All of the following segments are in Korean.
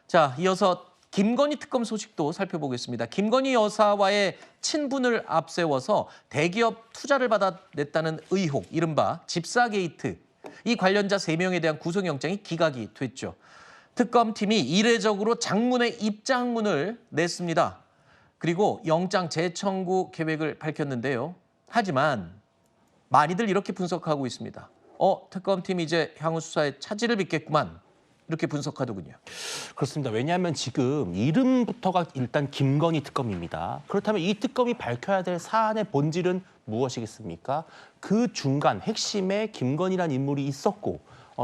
자, 이어서 김건희 특검 소식도 살펴보겠습니다. 김건희 여사와의 친분을 앞세워서 대기업 투자를 받아냈다는 의혹, 이른바 집사 게이트. 이 관련자 3명에 대한 구속영장이 기각이 됐죠. 특검팀이 이례적으로 장문의 입장문을 냈습니다. 그리고 영장 재청구 계획을 밝혔는데요. 하지만 많이들 이렇게 분석하고 있습니다. 특검팀이 이제 향후 수사에 차질을 빚겠구만. 이렇게 분석하더군요. 그렇습니다. 왜냐하면 지금 이름부터가 일단 김건희 특검입니다. 그렇다면 이 특검이 밝혀야 될 사안의 본질은 무엇이겠습니까? 그 중간 핵심에 김건희라는 인물이 있었고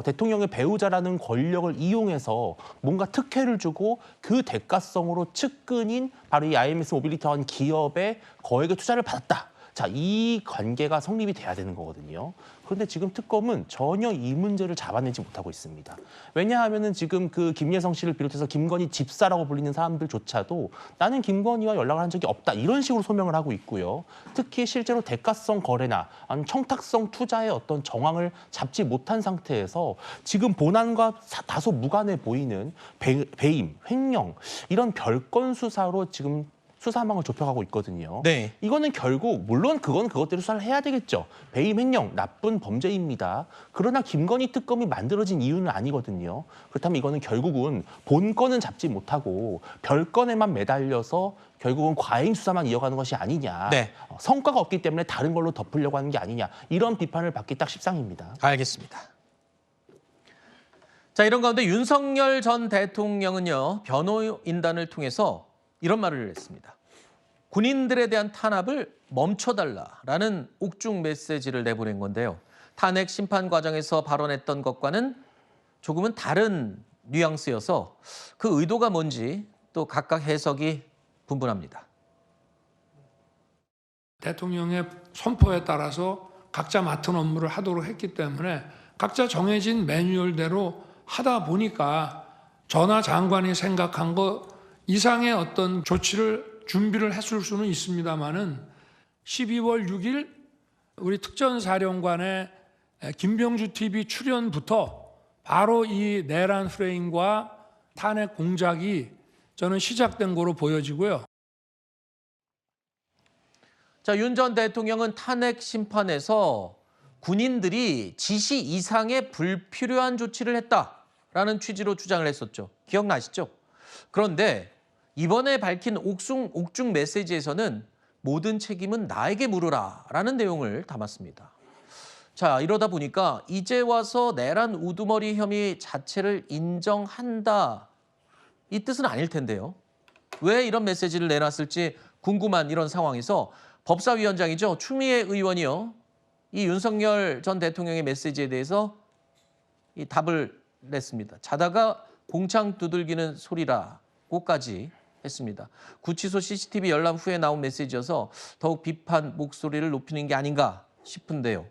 대통령의 배우자라는 권력을 이용해서 뭔가 특혜를 주고 그 대가성으로 측근인 바로 이 IMS 모빌리티한 기업에 거액의 투자를 받았다. 자, 이 관계가 성립이 돼야 되는 거거든요. 그런데 지금 특검은 전혀 이 문제를 잡아내지 못하고 있습니다. 왜냐하면은 지금 그 김예성 씨를 비롯해서 김건희 집사라고 불리는 사람들조차도 나는 김건희와 연락을 한 적이 없다. 이런 식으로 소명을 하고 있고요. 특히 실제로 대가성 거래나 아니면 청탁성 투자의 어떤 정황을 잡지 못한 상태에서 지금 본안과 다소 무관해 보이는 배임, 횡령 이런 별건 수사로 지금 수사망을 좁혀가고 있거든요. 네. 이거는 결국 물론 그건 그것대로 수사를 해야 되겠죠. 배임 횡령 나쁜 범죄입니다. 그러나 김건희 특검이 만들어진 이유는 아니거든요. 그렇다면 이거는 결국은 본건은 잡지 못하고 별건에만 매달려서 결국은 과잉 수사만 이어가는 것이 아니냐. 네. 성과가 없기 때문에 다른 걸로 덮으려고 하는 게 아니냐. 이런 비판을 받기 딱 십상입니다. 알겠습니다. 자, 이런 가운데 윤석열 전 대통령은요, 변호인단을 통해서 이런 말을 했습니다. 군인들에 대한 탄압을 멈춰달라라는 옥중 메시지를 내보낸 건데요. 탄핵 심판 과정에서 발언했던 것과는 조금은 다른 뉘앙스여서 그 의도가 뭔지 또 각각 해석이 분분합니다. 대통령의 선포에 따라서 각자 맡은 업무를 하도록 했기 때문에 각자 정해진 매뉴얼대로 하다 보니까 전하 장관이 생각한 것 이상의 어떤 조치를 준비를 했을 수는 있습니다마는 12월 6일 우리 특전사령관의 김병주 TV 출연부터 바로 이 내란 프레임과 탄핵 공작이 저는 시작된 거로 보여지고요. 자, 윤 전 대통령은 탄핵 심판에서 군인들이 지시 이상의 불필요한 조치를 했다라는 취지로 주장을 했었죠. 기억나시죠? 그런데 이번에 밝힌 옥중 메시지에서는 모든 책임은 나에게 물으라라는 내용을 담았습니다. 자, 이러다 보니까 이제 와서 내란 우두머리 혐의 자체를 인정한다. 이 뜻은 아닐 텐데요. 왜 이런 메시지를 내놨을지 궁금한 이런 상황에서 법사위원장이죠. 추미애 의원이요. 이 윤석열 전 대통령의 메시지에 대해서 이 답을 냈습니다. 자다가 공창 두들기는 소리라고까지 했습니다. 구치소 CCTV 열람 후에 나온 메시지여서 더욱 비판 목소리를 높이는 게 아닌가 싶은데요.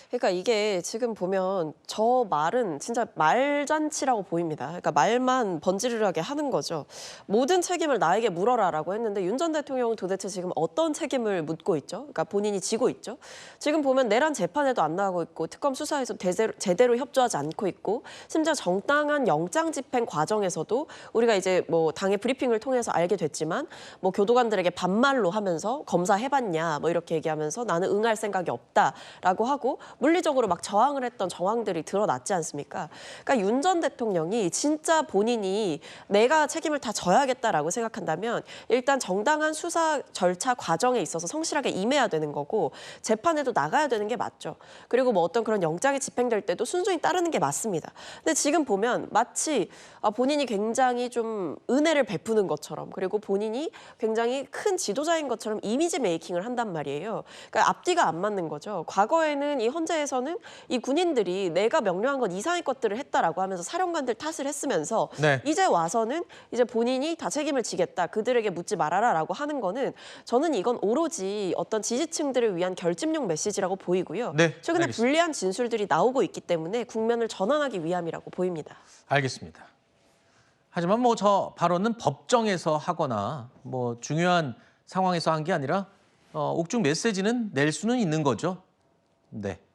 그러니까 이게 지금 보면 저 말은 진짜 말잔치라고 보입니다. 그러니까 말만 번지르르하게 하는 거죠. 모든 책임을 나에게 물어라라고 했는데 윤 전 대통령은 도대체 지금 어떤 책임을 묻고 있죠? 그러니까 본인이 지고 있죠. 지금 보면 내란 재판에도 안 나가고 있고 특검 수사에서 제대로 협조하지 않고 있고 심지어 정당한 영장 집행 과정에서도 우리가 이제 뭐 당의 브리핑을 통해서 알게 됐지만 뭐 교도관들에게 반말로 하면서 검사해봤냐 뭐 이렇게 얘기하면서 나는 응할 생각이 없다라고 하고 물리적으로 막 저항을 했던 정황들이 드러났지 않습니까? 그러니까 윤 전 대통령이 진짜 본인이 내가 책임을 다 져야겠다라고 생각한다면 일단 정당한 수사 절차 과정에 있어서 성실하게 임해야 되는 거고 재판에도 나가야 되는 게 맞죠. 그리고 뭐 어떤 그런 영장이 집행될 때도 순순히 따르는 게 맞습니다. 근데 지금 보면 마치 본인이 굉장히 좀 은혜를 베푸는 것처럼 그리고 본인이 굉장히 큰 지도자인 것처럼 이미지 메이킹을 한단 말이에요. 그러니까 앞뒤가 안 맞는 거죠. 과거에는 이 헌재에서는 이 군인들이 내가 명령한 것 이상의 것들을 했다라고 하면서 사령관들 탓을 했으면서 네. 이제 와서는 이제 본인이 다 책임을 지겠다. 그들에게 묻지 말아라라고 하는 거는 저는 이건 오로지 어떤 지지층들을 위한 결집용 메시지라고 보이고요. 네, 최근에 알겠습니다. 불리한 진술들이 나오고 있기 때문에 국면을 전환하기 위함이라고 보입니다. 알겠습니다. 하지만 뭐 저 발언은 법정에서 하거나 뭐 중요한 상황에서 한 게 아니라 옥중 메시지는 낼 수는 있는 거죠. 네.